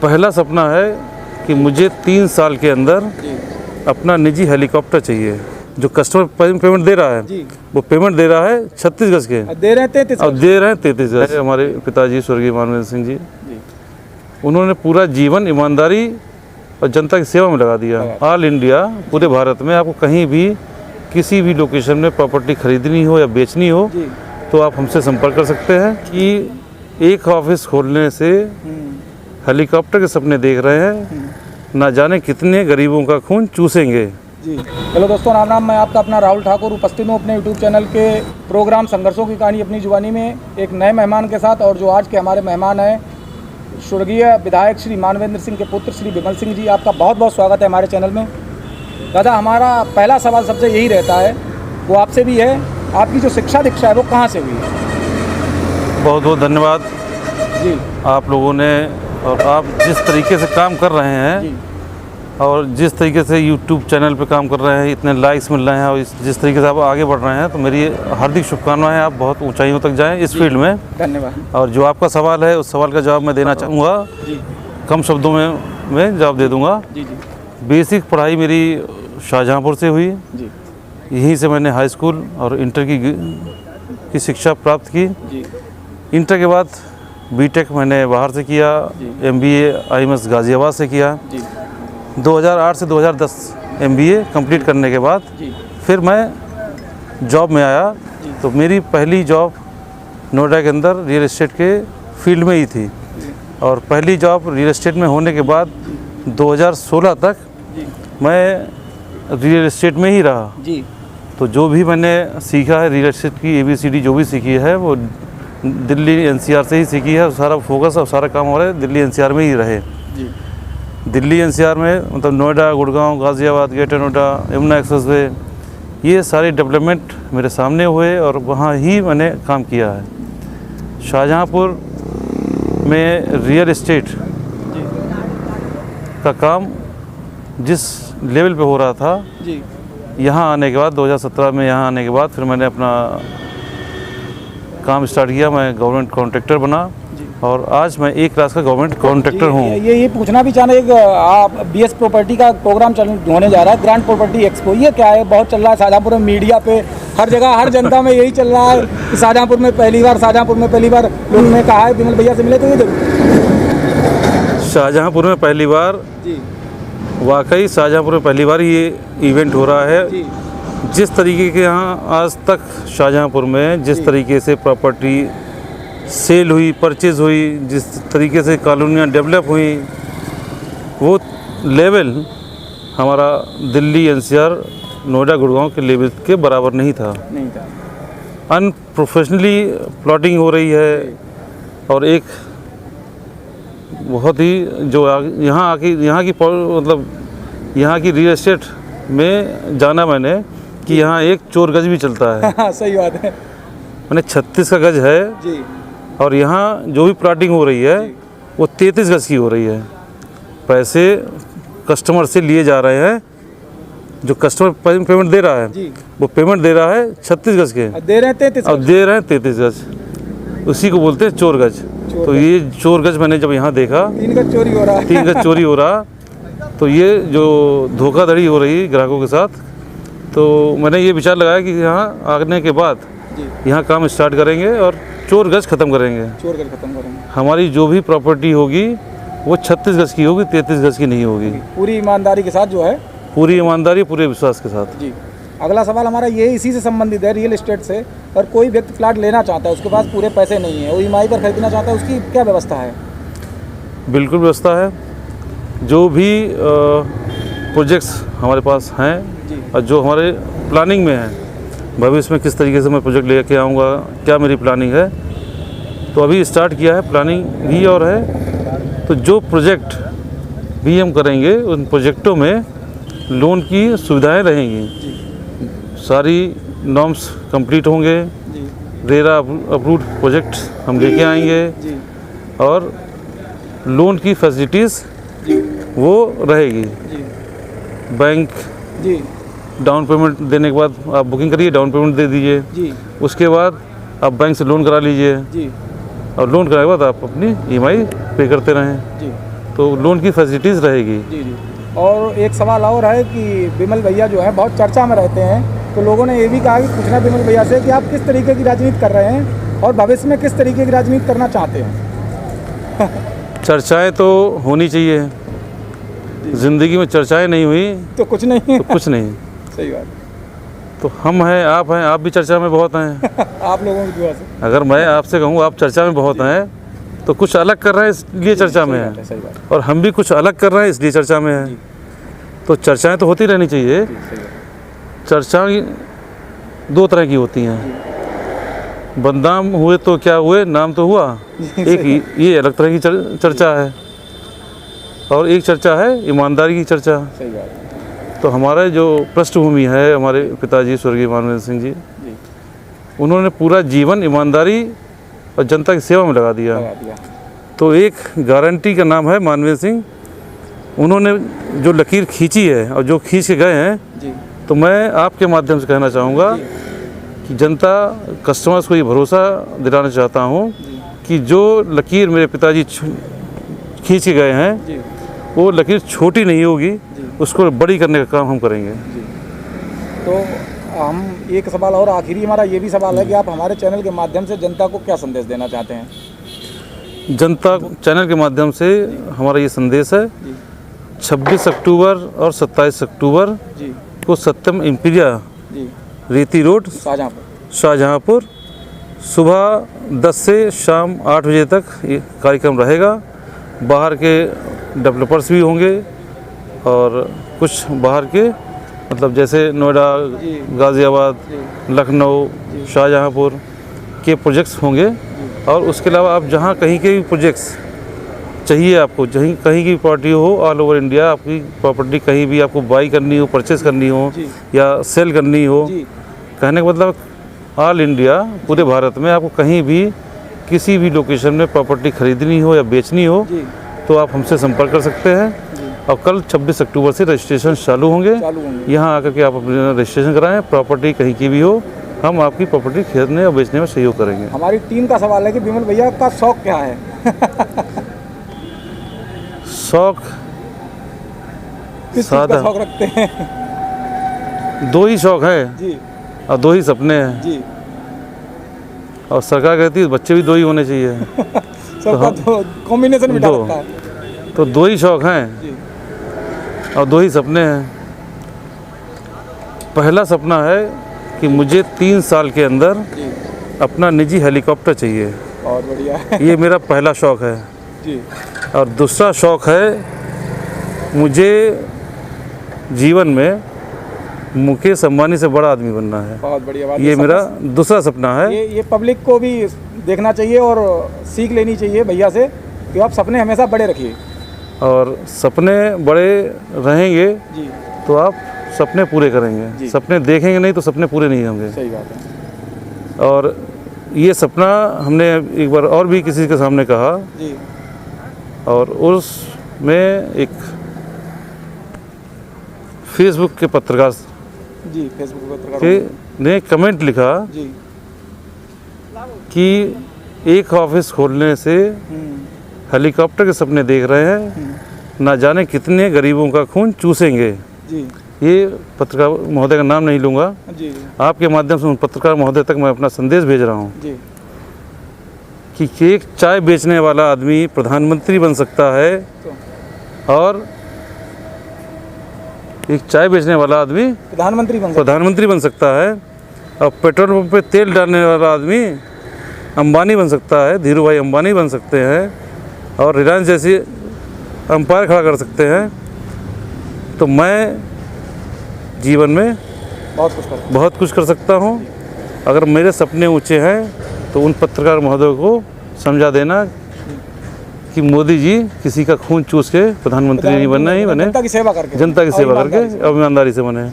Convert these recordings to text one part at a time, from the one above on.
पहला सपना है कि मुझे 3 साल के अंदर अपना निजी हेलीकॉप्टर चाहिए। जो कस्टमर पेमेंट दे रहा है वो पेमेंट दे रहा है 36 गज के, दे रहे हैं 33 गज। हमारे पिताजी स्वर्गीय मानवेंद्र सिंह जी, उन्होंने पूरा जीवन ईमानदारी और जनता की सेवा में लगा दिया। ऑल इंडिया, पूरे भारत में आपको कहीं भी किसी भी लोकेशन में प्रॉपर्टी खरीदनी हो या बेचनी हो तो आप हमसे संपर्क कर सकते हैं। कि एक ऑफिस खोलने से हेलीकॉप्टर के सपने देख रहे हैं, ना जाने कितने गरीबों का खून चूसेंगे। जी हेलो दोस्तों, राम राम। मैं आपका अपना राहुल ठाकुर उपस्थित हूँ अपने यूट्यूब चैनल के प्रोग्राम संघर्षों की कहानी अपनी जुबानी में एक नए मेहमान के साथ। और जो आज के हमारे मेहमान हैं स्वर्गीय विधायक श्री मानवेंद्र सिंह के पुत्र श्री विमल सिंह जी, आपका बहुत बहुत स्वागत है हमारे चैनल में। दादा, हमारा पहला सवाल सबसे यही रहता है, वो आपसे भी है, आपकी जो शिक्षा दीक्षा है वो कहाँ से हुई है? बहुत बहुत धन्यवाद जी आप लोगों ने, और आप जिस तरीके से काम कर रहे हैं और जिस तरीके से YouTube चैनल पे काम कर रहे हैं, इतने लाइक्स मिल रहे हैं और जिस तरीके से आप आगे बढ़ रहे हैं, तो मेरी हार्दिक शुभकामनाएं, आप बहुत ऊंचाइयों तक जाएं इस फील्ड में। धन्यवाद। और जो आपका सवाल है उस सवाल का जवाब मैं देना चाहूँगा, कम शब्दों में मैं जवाब दे दूँगा। बेसिक पढ़ाई मेरी शाहजहाँपुर से हुई, यहीं से मैंने हाई स्कूल और इंटर की शिक्षा प्राप्त की। इंटर के बाद बीटेक मैंने बाहर से किया, MBA IMS गाज़ियाबाद से किया। 2008 से 2010 MBA कंप्लीट करने के बाद फिर मैं जॉब में आया। तो मेरी पहली जॉब नोएडा के अंदर रियल एस्टेट के फील्ड में ही थी, और पहली जॉब रियल एस्टेट में होने के बाद 2016 तक मैं रियल एस्टेट में ही रहा। तो जो भी मैंने सीखा है रियल एस्टेट की ABCD जो भी सीखी है वो दिल्ली NCR से ही सीखी है। सारा फोकस और सारा काम हमारे दिल्ली NCR में ही रहे। दिल्ली NCR में मतलब नोएडा, गुड़गांव, गाज़ियाबाद, ग्रेटर नोएडा, यमुना एक्सप्रेसवे, ये सारे डेवलपमेंट मेरे सामने हुए और वहाँ ही मैंने काम किया है। शाहजहाँपुर में रियल एस्टेट का काम जिस लेवल पे हो रहा था, यहाँ आने के बाद 2017 में यहाँ आने के बाद फिर मैंने अपना काम स्टार्ट किया। मैं गवर्नमेंट कॉन्ट्रैक्टर बना और आज मैं A क्लास का गवर्नमेंट कॉन्ट्रैक्टर हूँ। ये पूछना भी चाहना, एक आप BS प्रॉपर्टी का प्रोग्राम होने जा रहा है, ग्रैंड प्रॉपर्टी एक्सपो, ये क्या है? बहुत चल रहा है शाहजहाँपुर में, मीडिया पे, हर जगह, हर जनता में यही चल रहा है कि शाहजहाँपुर में पहली बार लोगों ने कहा है विमल भैया से मिले। तो ये देखो, शाहजहाँपुर में पहली बार, वाकई शाहजहाँपुर में पहली बार ये इवेंट हो रहा है। जिस तरीके के यहाँ आज तक शाहजहाँपुर में जिस तरीके से प्रॉपर्टी सेल हुई, परचेज हुई, जिस तरीके से कॉलोनियाँ डेवलप हुई, वो लेवल हमारा दिल्ली NCR, नोएडा, गुड़गांव के लेवल के बराबर नहीं था। अनप्रोफेशनली प्लॉटिंग हो रही है। और एक बहुत ही जो यहाँ की रियल एस्टेट में जाना मैंने कि यहाँ एक चोर गज भी चलता है। सही बात है। मैंने 36 का गज है और यहाँ जो भी प्लॉटिंग हो रही है वो 33 गज की हो रही है। पैसे कस्टमर से लिए जा रहे हैं, जो कस्टमर पेमेंट दे रहा है वो पेमेंट दे रहा है 36 गज के, दे रहे हैं 33 गज। उसी को बोलते हैं चोर गज। तो ये चोर गज मैंने जब यहाँ देखा, 3 गज चोरी हो रहा है, 3 गज चोरी हो रहा, तो ये जो धोखाधड़ी हो रही ग्राहकों के साथ, तो मैंने ये विचार लगाया कि यहाँ आने के बाद यहाँ काम स्टार्ट करेंगे और चोर गज ख़त्म करेंगे। हमारी जो भी प्रॉपर्टी होगी वो 36 गज की होगी, 33 गज की नहीं होगी। पूरी ईमानदारी के साथ जो है, पूरी ईमानदारी, पूरे विश्वास के साथ। अगला सवाल हमारा ये इसी से संबंधित है, रियल एस्टेट से। और कोई व्यक्ति प्लाट लेना चाहता है, उसके पास पूरे पैसे नहीं है, वो EMI पर खरीदना चाहता है, उसकी क्या व्यवस्था है? बिल्कुल व्यवस्था है। जो भी प्रोजेक्ट्स हमारे पास हैं और जो हमारे प्लानिंग में हैं, भविष्य में किस तरीके से मैं प्रोजेक्ट लेके आऊँगा, क्या मेरी प्लानिंग है, तो अभी स्टार्ट किया है, प्लानिंग भी और है। तो जो प्रोजेक्ट भी हम करेंगे उन प्रोजेक्टों में लोन की सुविधाएं रहेंगी। सारी नॉर्म्स कंप्लीट होंगे, रेरा अप्रूव्ड प्रोजेक्ट हम लेके आएंगे और लोन की फैसिलिटीज़ वो रहेगी। बैंक डाउन पेमेंट देने के बाद आप बुकिंग करिए, डाउन पेमेंट दे दीजिए, उसके बाद आप बैंक से लोन करा लीजिए और लोन कराने के बाद आप अपनी EMI पे करते रहें। तो लोन की फैसिलिटीज़ रहेगी। जी जी। और एक सवाल और है कि विमल भैया जो है बहुत चर्चा में रहते हैं, तो लोगों ने ये भी कहा कि पूछना विमल भैया से कि आप किस तरीके की राजनीति कर रहे हैं और भविष्य में किस तरीके की राजनीति करना चाहते हैं। चर्चाएं तो होनी चाहिए, ज़िंदगी में चर्चाएं नहीं हुई तो कुछ नहीं तो कुछ नहीं। सही बात। तो हम हैं, आप भी चर्चा में बहुत हैं। आप लोगों की दुआ से। अगर मैं आपसे कहूँ आप चर्चा में बहुत हैं, तो कुछ अलग कर रहे हैं इसलिए चर्चा में हैं, सही बात। और हम भी कुछ अलग कर रहे हैं इसलिए चर्चा में हैं। तो चर्चाएं तो होती रहनी चाहिए। चर्चाएं दो तरह की होती हैं, बदनाम हुए तो क्या हुए, नाम तो हुआ। एक ये अलग तरह की चर्चा है, और एक चर्चा है ईमानदारी की चर्चा। सही बात। तो हमारा जो पृष्ठभूमि है, हमारे पिताजी स्वर्गीय मानवेंद्र सिंह जी, उन्होंने पूरा जीवन ईमानदारी और जनता की सेवा में लगा दिया। तो एक गारंटी का नाम है मानवेंद्र सिंह। उन्होंने जो लकीर खींची है और जो खींच के गए हैं, तो मैं आपके माध्यम से कहना चाहूँगा कि जनता, कस्टमर्स को ये भरोसा दिलाना चाहता हूँ कि जो लकीर मेरे पिताजी खींच के गए हैं, वो लकीर छोटी नहीं होगी, उसको बड़ी करने का काम हम करेंगे। तो हम एक सवाल और आखिरी हमारा ये भी सवाल है कि आप हमारे चैनल के माध्यम से जनता को क्या संदेश देना चाहते हैं। जनता चैनल के माध्यम से हमारा ये संदेश है, 26 अक्टूबर और 27 अक्टूबर को सत्यम इम्पीरिया रेती रोड शाहजहाँपुर सुबह 10 से शाम 8 बजे तक ये कार्यक्रम रहेगा। बाहर के डेवलपर्स भी होंगे और कुछ बाहर के, मतलब जैसे नोएडा, गाज़ियाबाद, लखनऊ, शाहजहाँपुर के प्रोजेक्ट्स होंगे। और उसके अलावा आप जहाँ कहीं के भी प्रोजेक्ट्स चाहिए, आपको कहीं की भी प्रॉपर्टी हो, ऑल ओवर इंडिया आपकी प्रॉपर्टी कहीं भी आपको बाई करनी हो, परचेज़ करनी हो या सेल करनी हो, कहने का मतलब ऑल इंडिया, पूरे भारत में आपको कहीं भी किसी भी लोकेशन में प्रॉपर्टी खरीदनी हो या बेचनी हो, तो आप हमसे संपर्क कर सकते हैं। और कल 26 अक्टूबर से रजिस्ट्रेशन चालू होंगे। यहाँ आकर के आप अपना रजिस्ट्रेशन कराएं, प्रॉपर्टी कहीं की भी हो, हम आपकी प्रॉपर्टी खरीदने और बेचने में सहयोग करेंगे। हमारी टीम का सवाल है कि विमल भैया का शौक क्या है। शौक किस चीज़ का शौक रखते हैं। दो ही शौक है और दो ही सपने हैं, और सरकार कहती है बच्चे भी दो ही होने चाहिए। सबका तो कॉम्बिनेशन में रखता है। तो दो ही शौक हैं और दो ही सपने हैं। पहला सपना है कि मुझे 3 साल के अंदर अपना निजी हेलीकॉप्टर चाहिए। बहुत बढ़िया है। ये मेरा पहला शौक है जी। और दूसरा शौक है, मुझे जीवन में मुकेश अंबानी से बड़ा आदमी बनना है। बहुत बढ़िया बात। ये मेरा दूसरा सपना है। ये पब्लिक को भी देखना चाहिए और सीख लेनी चाहिए भैया से कि आप सपने हमेशा बड़े रखिए। और सपने बड़े रहेंगे तो आप सपने पूरे करेंगे। सपने देखेंगे नहीं तो सपने पूरे नहीं होंगे। सही बात है। और ये सपना हमने एक बार और भी किसी के सामने कहा, और उसमें एक फेसबुक के पत्रकार ने कमेंट लिखा कि एक ऑफिस खोलने से हेलीकॉप्टर के सपने देख रहे हैं, ना जाने कितने गरीबों का खून चूसेंगे। ये पत्रकार महोदय का नाम नहीं लूँगा, आपके माध्यम से उन पत्रकार महोदय तक मैं अपना संदेश भेज रहा हूँ कि एक चाय बेचने वाला आदमी प्रधानमंत्री बन सकता है, और एक चाय बेचने वाला आदमी प्रधानमंत्री बन सकता है, और पेट्रोल पंप पे तेल डालने वाला आदमी अंबानी बन सकता है, धीरू भाई अंबानी बन सकते हैं, और रिलायंस जैसी अंपायर खड़ा कर सकते हैं। तो मैं जीवन में बहुत कुछ कर सकता हूँ। अगर मेरे सपने ऊंचे हैं तो उन पत्रकार महोदयों को समझा देना कि मोदी जी किसी का खून चूस के प्रधानमंत्री नहीं बनना ही बने, जनता की सेवा करके और ईमानदारी से बने।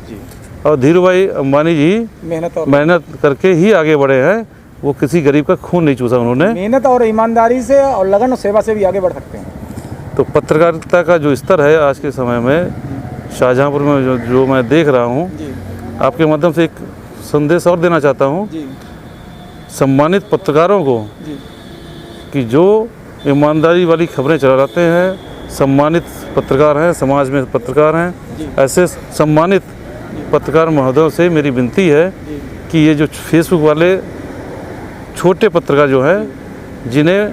और धीरू भाई अंबानी जी मेहनत करके ही आगे बढ़े हैं, वो किसी गरीब का खून नहीं चूसा उन्होंने। मेहनत और ईमानदारी से और लगन और सेवा से भी आगे बढ़ सकते हैं। तो पत्रकारिता का जो स्तर है आज के समय में शाहजहाँपुर में जो मैं देख रहा हूँ, आपके माध्यम से एक संदेश और देना चाहता हूँ सम्मानित पत्रकारों को कि जो ईमानदारी वाली खबरें चलाते हैं सम्मानित पत्रकार हैं, समाज में पत्रकार हैं। ऐसे सम्मानित पत्रकार महोदयों से मेरी विनती है कि ये जो फेसबुक वाले छोटे पत्रकार जो हैं, जिन्हें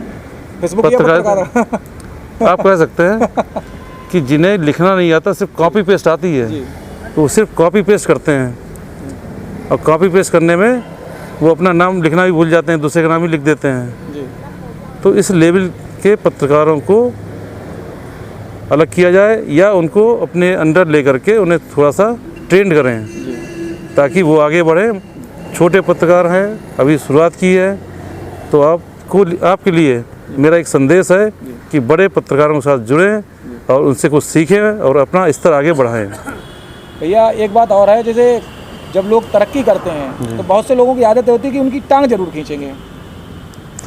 फेसबुक या पत्रकार पत्रकार आप कह सकते हैं कि जिन्हें लिखना नहीं आता, सिर्फ कॉपी पेस्ट आती है, तो वो सिर्फ कॉपी पेस्ट करते हैं और कॉपी पेस्ट करने में वो अपना नाम लिखना भी भूल जाते हैं, दूसरे का नाम ही लिख देते हैं। जी तो इस लेवल के पत्रकारों को अलग किया जाए या उनको अपने अंडर ले करके उन्हें थोड़ा सा ट्रेंड करें ताकि वो आगे बढ़ें। छोटे पत्रकार हैं, अभी शुरुआत की है, तो आपके लिए मेरा एक संदेश है कि बड़े पत्रकारों के साथ जुड़ें और उनसे कुछ सीखें और अपना स्तर आगे बढ़ाएं। भैया एक बात और है, जैसे जब लोग तरक्की करते हैं तो बहुत से लोगों की आदत होती है कि उनकी टांग जरूर खींचेंगे,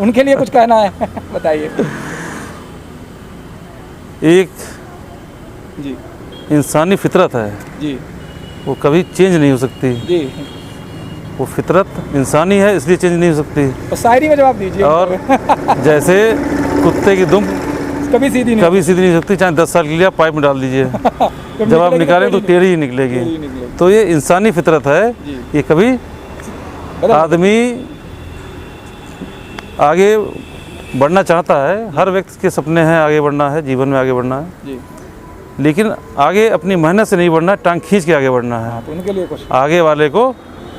उनके लिए कुछ कहना है? बताइए। एक जी इंसानी फितरत है, जी वो कभी चेंज नहीं हो सकती। जी, वो फितरत इंसानी है, इसलिए चेंज नहीं हो सकती। तो शायरी में जवाब दीजिए। और जैसे कुत्ते की दुम कभी सीधी नहीं कभी सीधी नहीं हो सकती, चाहे 10 साल के लिए आप पाइप में डाल दीजिए, कभी जब आप निकलेगी निकालें तो टेढ़ी ही टेढ़ी निकलेगी। निकलेगी। तो ये इंसानी फितरत है, जी। ये कभी बदल- आदमी आगे बढ़ना चाहता है, हर व्यक्ति के सपने हैं आगे बढ़ना है, जीवन में आगे बढ़ना है, जी, लेकिन आगे अपनी मेहनत से नहीं बढ़ना है, टांग खींच के आगे बढ़ना है। तो उनके लिए कुछ आगे वाले को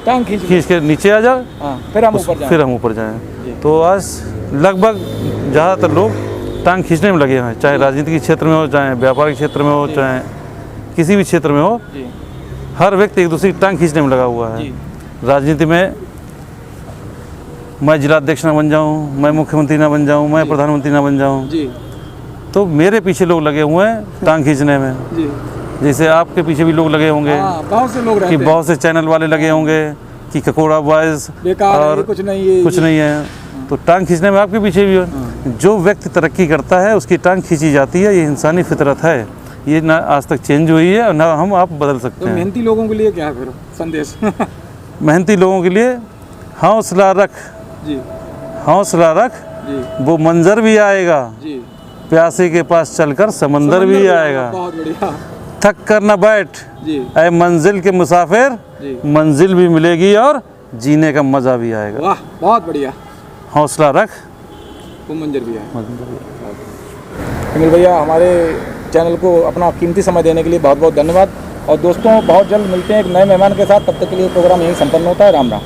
टांग खींच खींच के नीचे आ जाए, हाँ, फिर हम ऊपर जाएं। फिर हम ऊपर जाएं। जी। तो आज लगभग ज़्यादातर लोग टांग खींचने में लगे हैं, चाहे राजनीति के क्षेत्र में हो, चाहे व्यापार के क्षेत्र में हो, चाहे किसी भी क्षेत्र में हो, जी हर व्यक्ति एक दूसरे की टांग खींचने में लगा हुआ है। जी राजनीति में मैं जिलाध्यक्ष ना बन जाऊं, मैं मुख्यमंत्री ना बन जाऊं, मैं प्रधानमंत्री ना बन जाऊं, जी तो मेरे पीछे लोग लगे हुए हैं टांग खींचने में। जी, जैसे आपके पीछे भी लोग लगे होंगे हाँ, बहुत से लोग रहते कि हैं। बहुत से चैनल वाले लगे होंगे कि ककोड़ा बॉयज बेकार है, और ये कुछ नहीं है, कुछ नहीं है, तो टांग खींचने में आपके पीछे भी है। जो व्यक्ति तरक्की करता है उसकी टांग खींची जाती है, ये इंसानी फितरत है, ये ना आज तक चेंज हुई है और ना हम आप बदल सकते तो हैं। मेहनती लोगों के लिए क्या फिर संदेश? मेहनती लोगों के लिए हौसला रख, जी हौसला रख, जी वो मंजर भी आएगा, जी, प्यासे के पास चलकर समंदर भी आएगा। बहुत बढ़िया। थक कर न बैठ जी ऐ मंजिल के मुसाफिर, जी, मंजिल भी मिलेगी और जीने का मज़ा भी आएगा। वाह, बहुत बढ़िया। हौसला रख, वो मंजर भी है। अनिल भैया, हमारे चैनल को अपना कीमती समय देने के लिए बहुत बहुत धन्यवाद। और दोस्तों, बहुत जल्द मिलते हैं एक नए मेहमान के साथ, तब तक के लिए प्रोग्राम यहीं संपन्न होता है। राम राम।